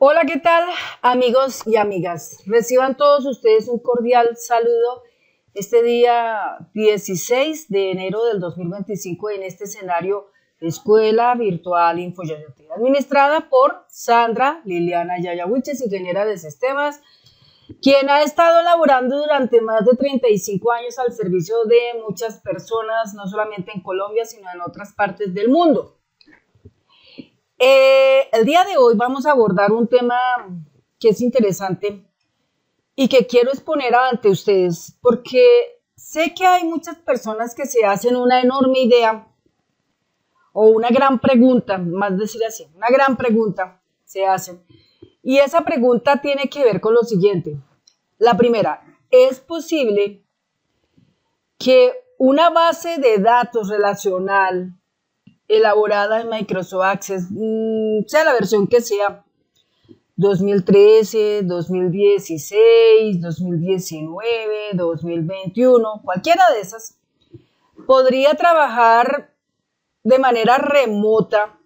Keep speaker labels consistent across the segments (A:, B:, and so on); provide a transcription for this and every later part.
A: Hola, ¿qué tal, amigos y amigas? Reciban todos ustedes un cordial saludo este día 16 de enero del 2025 en este escenario Escuela Virtual Infoyoyote, administrada por Sandra Liliana Yayahuiches, ingeniera de sistemas, quien ha estado laborando durante más de 35 años al servicio de muchas personas, no solamente en Colombia, sino en otras partes del mundo. El día de hoy vamos a abordar un tema que es interesante y que quiero exponer ante ustedes porque sé que hay muchas personas que se hacen una enorme idea o una gran pregunta, más decir así, una gran pregunta se hacen. Y esa pregunta tiene que ver con lo siguiente. La primera, ¿es posible que una base de datos relacional elaborada en Microsoft Access, sea la versión que sea, 2013, 2016, 2019, 2021, cualquiera de esas, podría trabajar de manera remota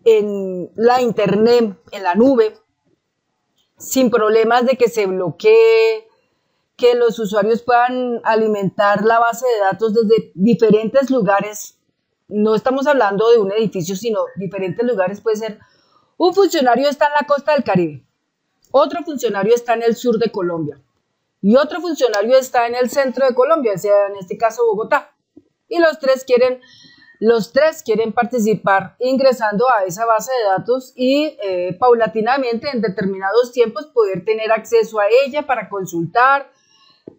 A: en la internet, en la nube, sin problemas de que se bloquee, que los usuarios puedan alimentar la base de datos desde diferentes lugares. No estamos hablando de un edificio, sino diferentes lugares. Puede ser un funcionario está en la costa del Caribe, otro funcionario está en el sur de Colombia y otro funcionario está en el centro de Colombia, o sea, en este caso Bogotá. Y los tres quieren participar ingresando a esa base de datos y paulatinamente en determinados tiempos poder tener acceso a ella para consultar,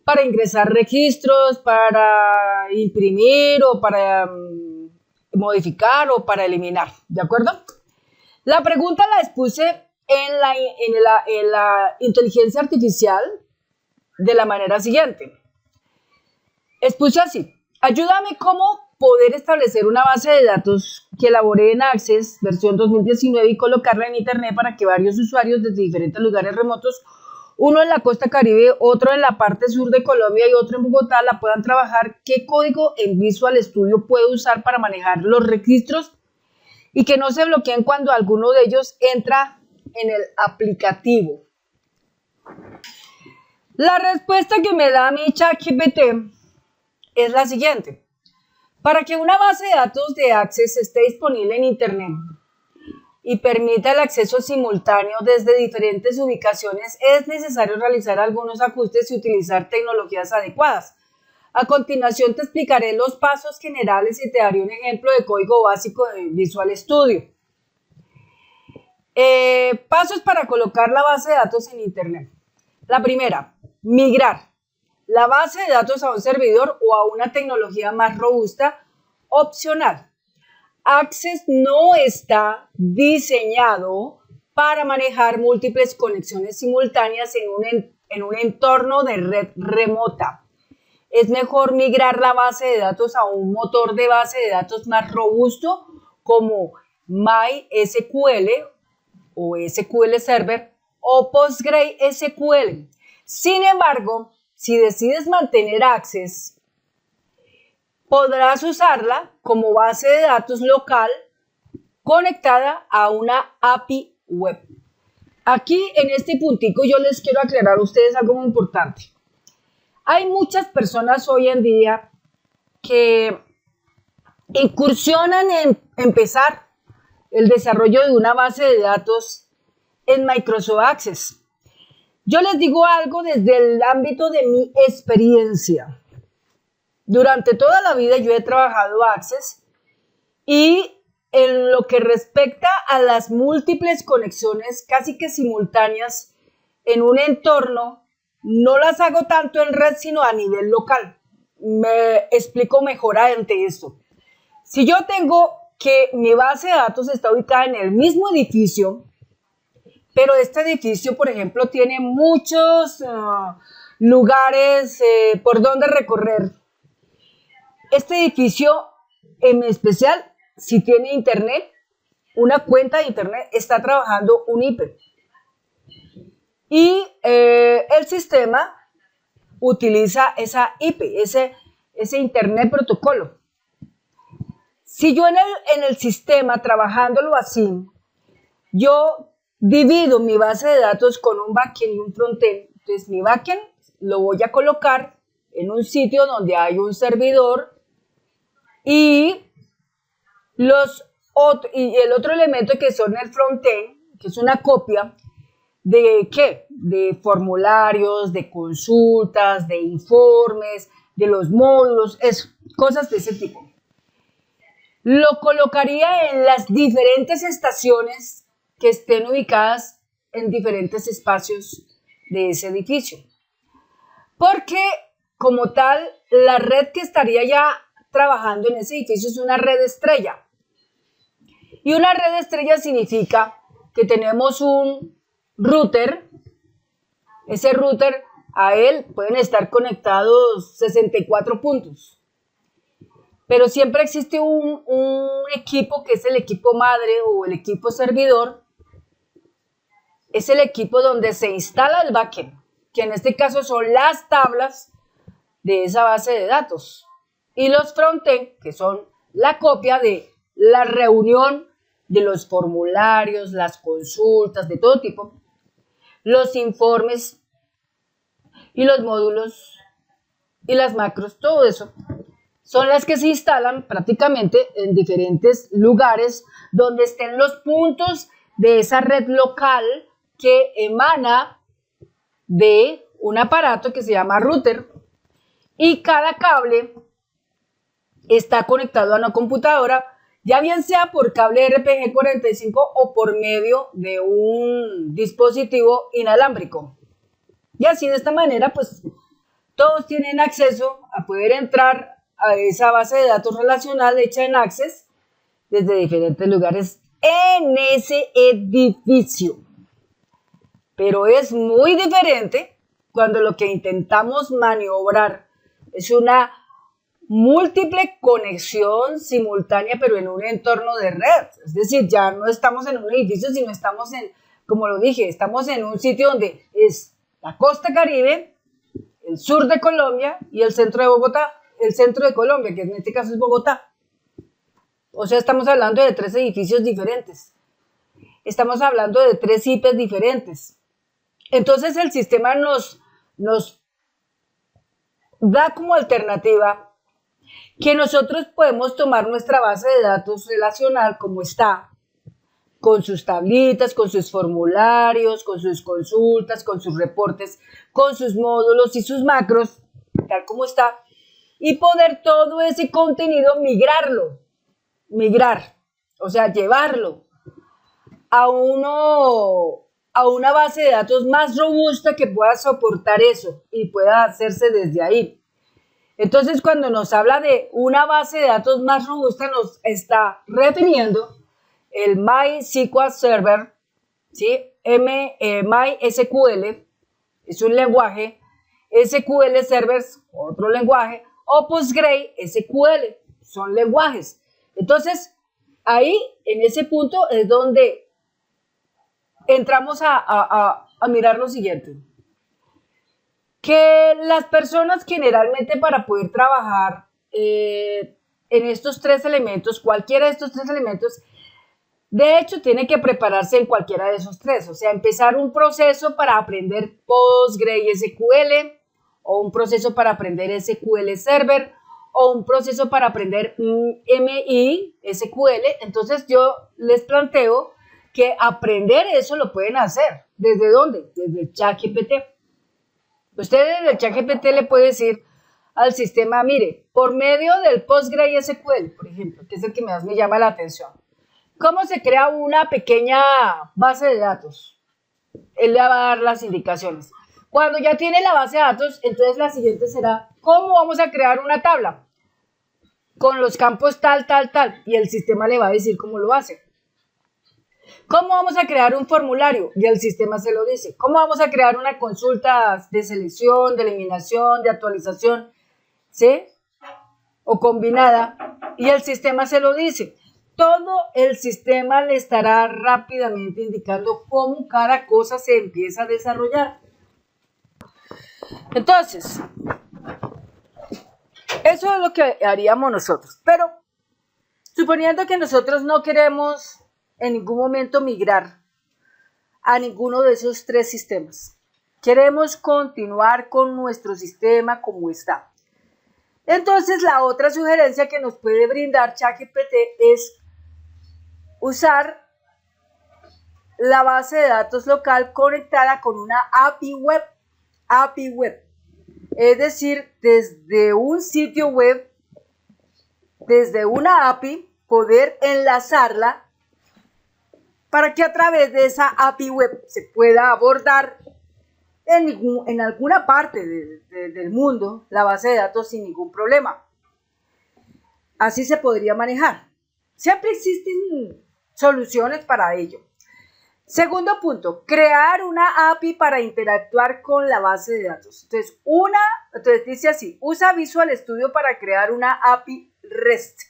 A: para ingresar registros, para imprimir o para modificar o para eliminar, ¿de acuerdo? La pregunta la expuse en la inteligencia artificial de la manera siguiente. Expuse así: ayúdame cómo poder establecer una base de datos que elaboré en Access versión 2019 y colocarla en internet para que varios usuarios desde diferentes lugares remotos, uno en la costa Caribe, otro en la parte sur de Colombia y otro en Bogotá, la puedan trabajar. ¿Qué código en Visual Studio puedo usar para manejar los registros y que no se bloqueen cuando alguno de ellos entra en el aplicativo? La respuesta que me da mi ChatGPT es la siguiente. Para que una base de datos de Access esté disponible en Internet y permita el acceso simultáneo desde diferentes ubicaciones, es necesario realizar algunos ajustes y utilizar tecnologías adecuadas. A continuación te explicaré los pasos generales y te daré un ejemplo de código básico de Visual Studio. Pasos para colocar la base de datos en Internet. La primera, migrar la base de datos a un servidor o a una tecnología más robusta, opcional. Access no está diseñado para manejar múltiples conexiones simultáneas en un entorno de red remota. Es mejor migrar la base de datos a un motor de base de datos más robusto como MySQL o SQL Server o PostgreSQL. Sin embargo, si decides mantener Access, podrás usarla como base de datos local conectada a una API web. Aquí en este puntico yo les quiero aclarar a ustedes algo muy importante. Hay muchas personas hoy en día que incursionan en empezar el desarrollo de una base de datos en Microsoft Access. Yo les digo algo desde el ámbito de mi experiencia. Durante toda la vida yo he trabajado Access y en lo que respecta a las múltiples conexiones casi que simultáneas en un entorno, no las hago tanto en red sino a nivel local. Me explico mejor ante esto. Si yo tengo que mi base de datos está ubicada en el mismo edificio, pero este edificio, por ejemplo, tiene muchos lugares por donde recorrer. Este edificio, en especial, si tiene internet, una cuenta de internet, está trabajando un IP. Y el sistema utiliza esa IP, ese internet protocolo. Si yo en el sistema, trabajándolo así, yo divido mi base de datos con un backend y un frontend. Entonces mi backend lo voy a colocar en un sitio donde hay un servidor y, y el otro elemento que son el frontend, que es una copia de ¿qué? De formularios, de consultas, de informes, de los módulos, eso, cosas de ese tipo. Lo colocaría en las diferentes estaciones que estén ubicadas en diferentes espacios de ese edificio. Porque como tal, la red que estaría ya trabajando en ese edificio es una red estrella. Y una red estrella significa que tenemos un router. Ese router, a él pueden estar conectados 64 puntos. Pero siempre existe un equipo que es el equipo madre o el equipo servidor. Es el equipo donde se instala el backend, que en este caso son las tablas de esa base de datos. Y los frontend, que son la copia de la reunión de los formularios, las consultas de todo tipo, los informes y los módulos y las macros, todo eso, son las que se instalan prácticamente en diferentes lugares donde estén los puntos de esa red local que emana de un aparato que se llama router, y cada cable está conectado a una computadora, ya bien sea por cable RPG45 o por medio de un dispositivo inalámbrico. Y así de esta manera, pues todos tienen acceso a poder entrar a esa base de datos relacional hecha en Access desde diferentes lugares en ese edificio. Pero es muy diferente cuando lo que intentamos maniobrar es una múltiple conexión simultánea, pero en un entorno de red. Es decir, ya no estamos en un edificio, sino estamos en, como lo dije, estamos en un sitio donde es la costa Caribe, el sur de Colombia y el centro de Bogotá, el centro de Colombia, que en este caso es Bogotá. O sea, estamos hablando de 3 edificios diferentes. Estamos hablando de 3 IPs diferentes. Entonces el sistema nos da como alternativa que nosotros podemos tomar nuestra base de datos relacional como está, con sus tablitas, con sus formularios, con sus consultas, con sus reportes, con sus módulos y sus macros, tal como está, y poder todo ese contenido migrar, o sea, llevarlo a una base de datos más robusta que pueda soportar eso y pueda hacerse desde ahí. Entonces, cuando nos habla de una base de datos más robusta, nos está refiriendo el MySQL Server, ¿sí? MySQL es un lenguaje, SQL Server otro lenguaje, o PostgreSQL son lenguajes. Entonces, ahí, en ese punto, es donde entramos a mirar lo siguiente. Que las personas generalmente para poder trabajar en estos 3 elementos, cualquiera de estos 3 elementos, de hecho tiene que prepararse en cualquiera de esos 3, o sea, empezar un proceso para aprender PostgreSQL, o un proceso para aprender SQL Server, o un proceso para aprender MySQL. Entonces yo les planteo que aprender eso lo pueden hacer. ¿Desde dónde? Desde el ChatGPT. Usted en el ChatGPT le puede decir al sistema, mire, por medio del PostgreSQL, por ejemplo, que es el que más me llama la atención, ¿cómo se crea una pequeña base de datos? Él le va a dar las indicaciones. Cuando ya tiene la base de datos, entonces la siguiente será, ¿cómo vamos a crear una tabla? Con los campos tal, y el sistema le va a decir cómo lo hace. ¿Cómo vamos a crear un formulario? Y el sistema se lo dice. ¿Cómo vamos a crear una consulta de selección, de eliminación, de actualización? ¿Sí? O combinada. Y el sistema se lo dice. Todo el sistema le estará rápidamente indicando cómo cada cosa se empieza a desarrollar. Entonces, eso es lo que haríamos nosotros. Pero, suponiendo que nosotros no queremos en ningún momento migrar a ninguno de esos tres sistemas. Queremos continuar con nuestro sistema como está. Entonces, la otra sugerencia que nos puede brindar ChatGPT es usar la base de datos local conectada con una API web. API web. Es decir, desde un sitio web, desde una API, poder enlazarla para que a través de esa API web se pueda abordar en alguna parte del mundo la base de datos sin ningún problema. Así se podría manejar. Siempre existen soluciones para ello. Segundo punto, crear una API para interactuar con la base de datos. Entonces dice así, usa Visual Studio para crear una API REST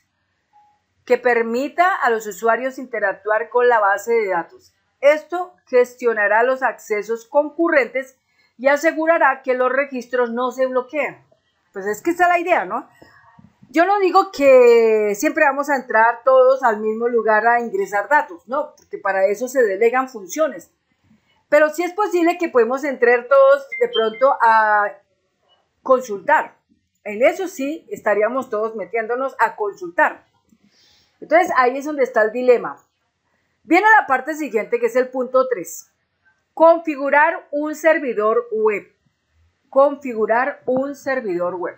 A: que permita a los usuarios interactuar con la base de datos. Esto gestionará los accesos concurrentes y asegurará que los registros no se bloqueen. Pues es que esa es la idea, ¿no? Yo no digo que siempre vamos a entrar todos al mismo lugar a ingresar datos, no, porque para eso se delegan funciones. Pero sí es posible que podemos entrar todos de pronto a consultar. En eso sí estaríamos todos metiéndonos a consultar. Entonces ahí es donde está el dilema. Viene la parte siguiente, que es el punto 3. Configurar un servidor web. Configurar un servidor web.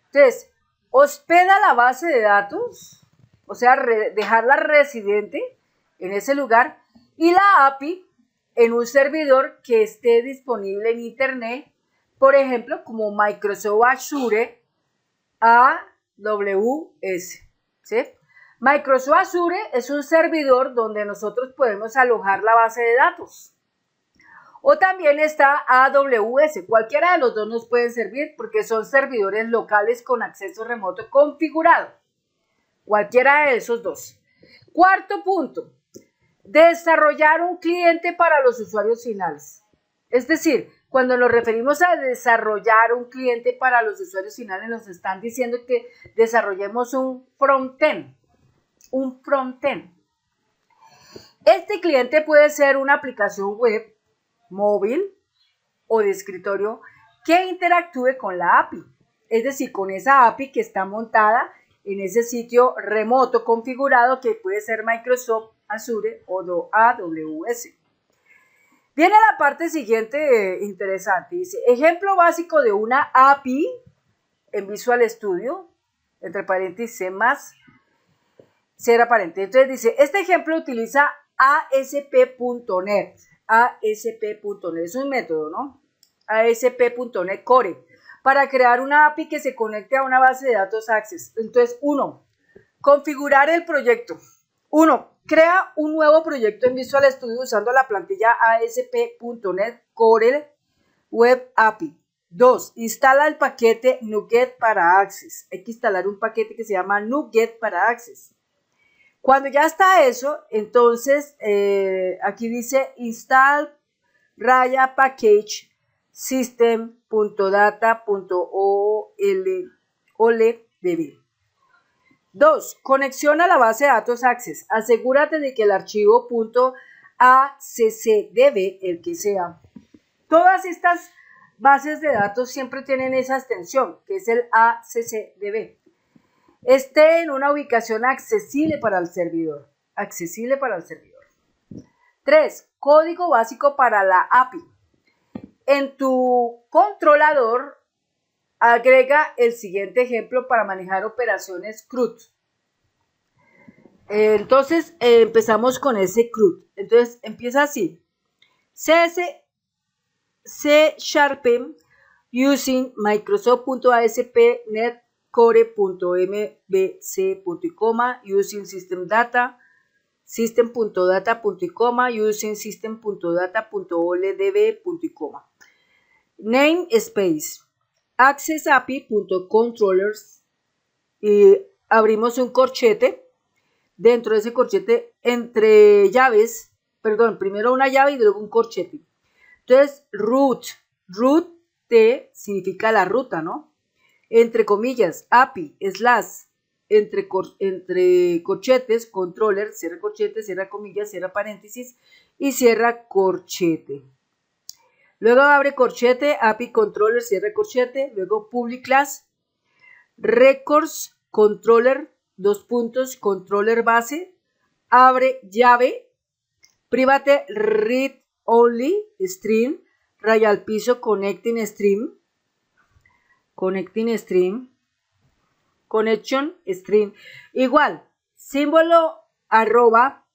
A: Entonces, hospeda la base de datos, o sea, dejarla residente en ese lugar, y la API en un servidor que esté disponible en Internet, por ejemplo, como Microsoft Azure AWS. ¿Sí? Microsoft Azure es un servidor donde nosotros podemos alojar la base de datos. O también está AWS. Cualquiera de los dos nos puede servir porque son servidores locales con acceso remoto configurado. Cualquiera de esos dos. Cuarto punto, desarrollar un cliente para los usuarios finales. Es decir, cuando nos referimos a desarrollar un cliente para los usuarios finales, nos están diciendo que desarrollemos un frontend. Un frontend. Este cliente puede ser una aplicación web, móvil o de escritorio que interactúe con la API, es decir, con esa API que está montada en ese sitio remoto configurado que puede ser Microsoft Azure o AWS. Viene la parte siguiente interesante, dice, ejemplo básico de una API en Visual Studio, entre paréntesis C+, cierra paréntesis. Entonces dice, este ejemplo utiliza ASP.NET. ASP.NET es un método, ¿no? ASP.NET Core para crear una API que se conecte a una base de datos Access. Entonces, 1. Configurar el proyecto. 1. Crea un nuevo proyecto en Visual Studio usando la plantilla ASP.NET Core Web API. 2. Instala el paquete NuGet para Access. Hay que instalar un paquete que se llama NuGet para Access. Cuando ya está eso, entonces aquí dice install raya package system.data.oldb. 2. Conexión a la base de datos Access. Asegúrate de que el archivo .accdb, el que sea. Todas estas bases de datos siempre tienen esa extensión, que es el accdb. Esté en una ubicación accesible para el servidor. Accesible para el servidor. 3. Código básico para la API. En tu controlador, agrega el siguiente ejemplo para manejar operaciones CRUD. Entonces, empezamos con ese CRUD. Entonces, empieza así. C# using Microsoft.ASP.NET Core.mbc.com using system data, system.data.com using system.data.oldb.com. Namespace, access API.controllers, y abrimos un corchete. Dentro de ese corchete, entre llaves, primero una llave y luego un corchete. Entonces, root T significa la ruta, ¿no? Entre comillas, API, entre corchetes, controller, cierra corchete, cierra comillas, cierra paréntesis y cierra corchete. Luego abre corchete, API controller, cierra corchete, luego public class, records controller, controller base, abre llave, private read only stream, raya al piso, connecting stream, connection stream, igual, símbolo arroba,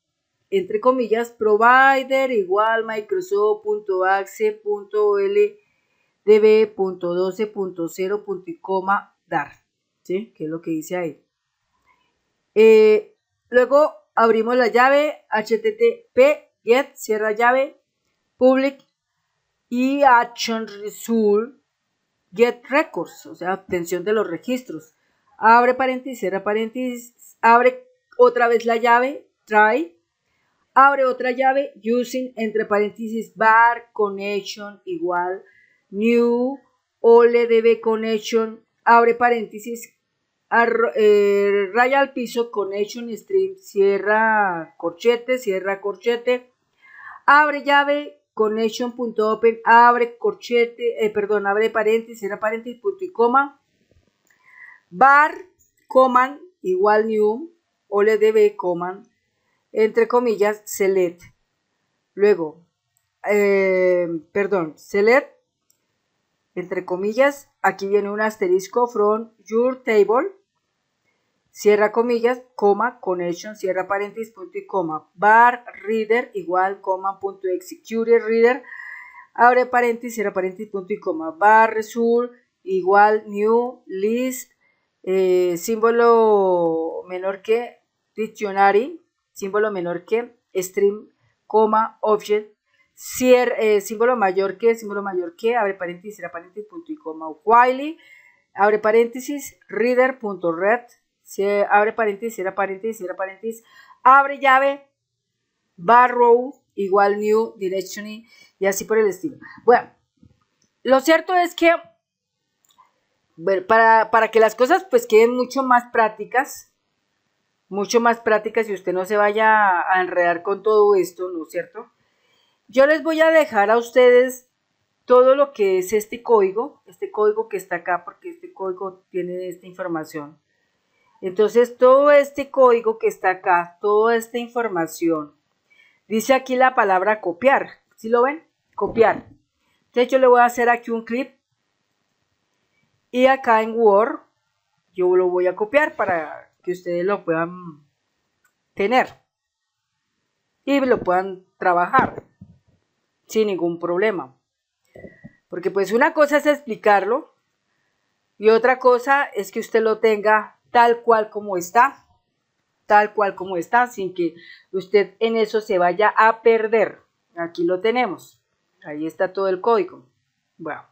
A: entre comillas, provider igual microsoft.axe.ldb.12.0. dar, ¿sí? Que es lo que dice ahí. Luego abrimos la llave http get, cierra llave, public y action result get records, o sea, obtención de los registros. Abre paréntesis, cierra paréntesis, abre otra vez la llave, try, abre otra llave, using, entre paréntesis, bar connection igual, new, OLDB connection, abre paréntesis, raya al piso, connection stream, cierra corchete, abre llave, connection.open, abre corchete, abre paréntesis, cierra paréntesis, punto y coma, bar, command, igual new, OLDB, command, entre comillas, select, luego, select, entre comillas, aquí viene un asterisco, from your table, cierra comillas, coma, connection, cierra paréntesis, punto y coma, bar, reader, igual, coma, punto, execute, reader, abre paréntesis, cierra paréntesis, punto y coma, bar, result, igual, new, list, símbolo menor que, dictionary, símbolo menor que, stream, coma, object, símbolo mayor que, abre paréntesis, cierra paréntesis, punto y coma, while, abre paréntesis, reader.read, abre paréntesis, cierra paréntesis, abre llave, bar row, igual new, directory, y así por el estilo. Bueno, lo cierto es que para que las cosas pues queden mucho más prácticas y usted no se vaya a enredar con todo esto, ¿no es cierto? Yo les voy a dejar a ustedes todo lo que es este código que está acá, porque este código tiene esta información. Entonces, todo este código que está acá, toda esta información, dice aquí la palabra copiar. ¿Sí lo ven? Copiar. Entonces, yo le voy a hacer aquí un clip y acá en Word yo lo voy a copiar para que ustedes lo puedan tener y lo puedan trabajar sin ningún problema. Porque pues una cosa es explicarlo y otra cosa es que usted lo tenga tal cual como está, sin que usted en eso se vaya a perder. Aquí lo tenemos, ahí está todo el código. Bueno,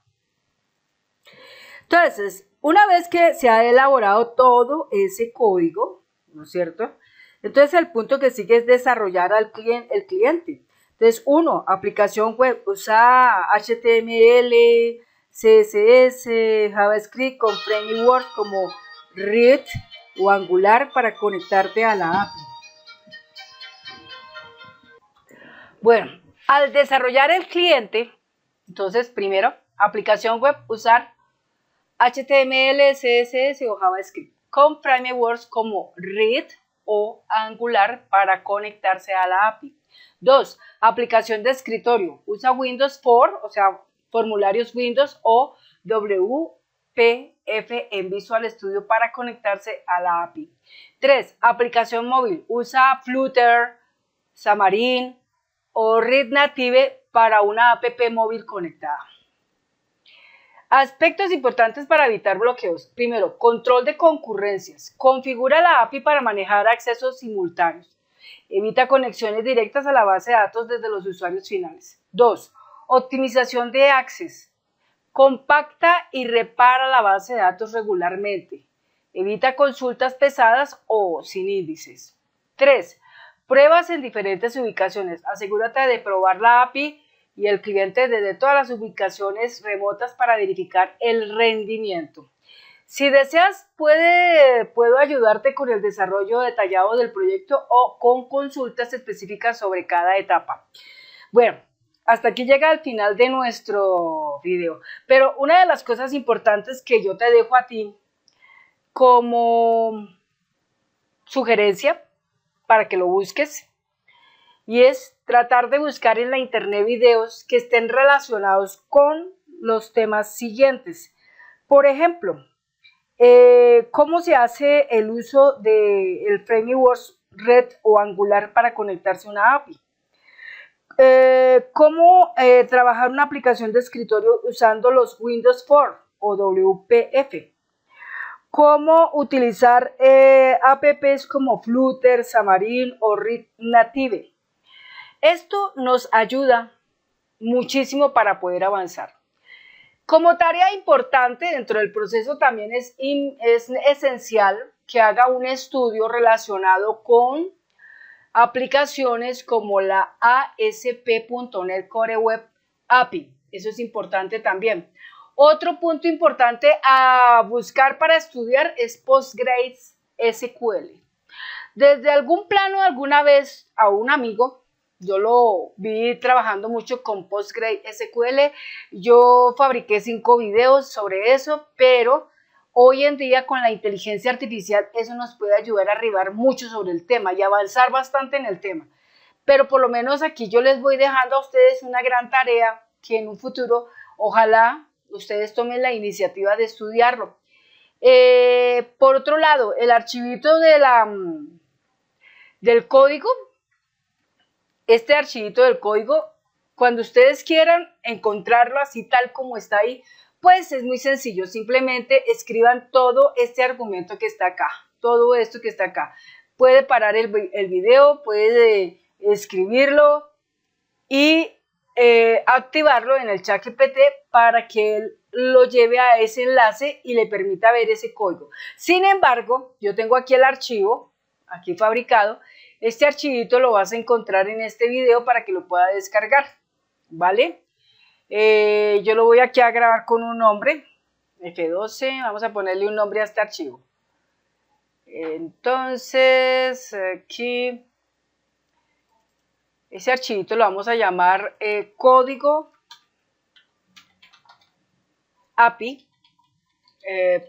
A: entonces, una vez que se ha elaborado todo ese código, ¿no es cierto? Entonces el punto que sigue es desarrollar el cliente. Entonces, aplicación web, usa HTML, CSS, JavaScript con framework como React o Angular para conectarte a la API. Bueno, al desarrollar el cliente, entonces primero, aplicación web, usar HTML, CSS o JavaScript con frameworks como React o Angular para conectarse a la API. 2. Aplicación de escritorio. Usa Windows 4, o sea, formularios Windows o WPF en Visual Studio para conectarse a la API. 3. Aplicación móvil. Usa Flutter, Xamarin o React Native para una app móvil conectada. Aspectos importantes para evitar bloqueos. Primero, control de concurrencias. Configura la API para manejar accesos simultáneos. Evita conexiones directas a la base de datos desde los usuarios finales. 2. Optimización de access. Compacta y repara la base de datos regularmente. Evita consultas pesadas o sin índices. 3. Pruebas en diferentes ubicaciones. Asegúrate de probar la API y el cliente desde todas las ubicaciones remotas para verificar el rendimiento. Si deseas, puedo ayudarte con el desarrollo detallado del proyecto o con consultas específicas sobre cada etapa. Bueno, hasta aquí llega el final de nuestro video. Pero una de las cosas importantes que yo te dejo a ti como sugerencia para que lo busques, y es tratar de buscar en la internet videos que estén relacionados con los temas siguientes. Por ejemplo, cómo se hace el uso del framework Red o Angular para conectarse a una API. Cómo trabajar una aplicación de escritorio usando los Windows Forms o WPF. Cómo utilizar apps como Flutter, Xamarin o React Native. Esto nos ayuda muchísimo para poder avanzar. Como tarea importante dentro del proceso también es esencial que haga un estudio relacionado con aplicaciones como la ASP.NET Core Web API. Eso es importante también. Otro punto importante a buscar para estudiar es PostgreSQL. Desde algún plano alguna vez a un amigo, yo lo vi trabajando mucho con PostgreSQL, yo fabriqué 5 videos sobre eso, pero hoy en día con la inteligencia artificial eso nos puede ayudar a arribar mucho sobre el tema y avanzar bastante en el tema. Pero por lo menos aquí yo les voy dejando a ustedes una gran tarea que en un futuro ojalá ustedes tomen la iniciativa de estudiarlo. Por otro lado, el archivito del código, este archivito del código, cuando ustedes quieran encontrarlo así tal como está ahí, pues es muy sencillo, simplemente escriban todo este argumento que está acá, todo esto que está acá. Puede parar el video, puede escribirlo y activarlo en el ChatGPT para que él lo lleve a ese enlace y le permita ver ese código. Sin embargo, yo tengo aquí el archivo, aquí fabricado. Este archivito lo vas a encontrar en este video para que lo pueda descargar, ¿vale? Yo lo voy aquí a grabar con un nombre, F12, vamos a ponerle un nombre a este archivo. Entonces, aquí, ese archivito lo vamos a llamar código API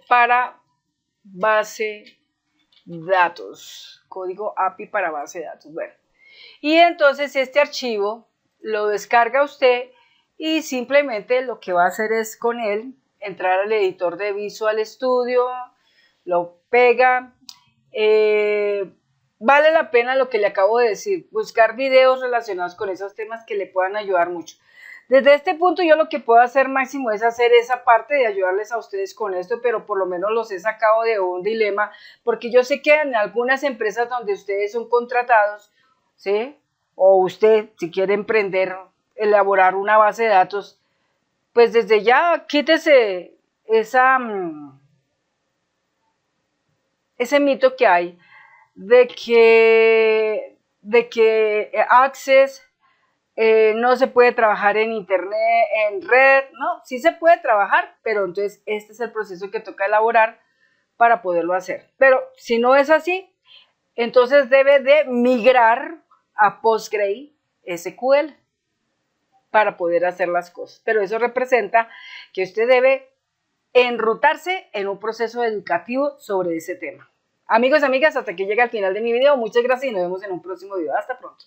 A: para base datos, código API para base de datos. Bueno, y entonces este archivo lo descarga usted y simplemente lo que va a hacer es con él entrar al editor de Visual Studio, lo pega. Vale la pena lo que le acabo de decir, buscar videos relacionados con esos temas que le puedan ayudar mucho. Desde este punto yo lo que puedo hacer máximo es hacer esa parte de ayudarles a ustedes con esto, pero por lo menos los he sacado de un dilema, porque yo sé que en algunas empresas donde ustedes son contratados, ¿sí? O usted si quiere emprender, elaborar una base de datos, pues desde ya quítese ese mito que hay de que Access no se puede trabajar en internet, en red, no, sí se puede trabajar, pero entonces este es el proceso que toca elaborar para poderlo hacer. Pero si no es así, entonces debe de migrar a PostgreSQL para poder hacer las cosas. Pero eso representa que usted debe enrutarse en un proceso educativo sobre ese tema. Amigos y amigas, hasta que llega al final de mi video. Muchas gracias y nos vemos en un próximo video. Hasta pronto.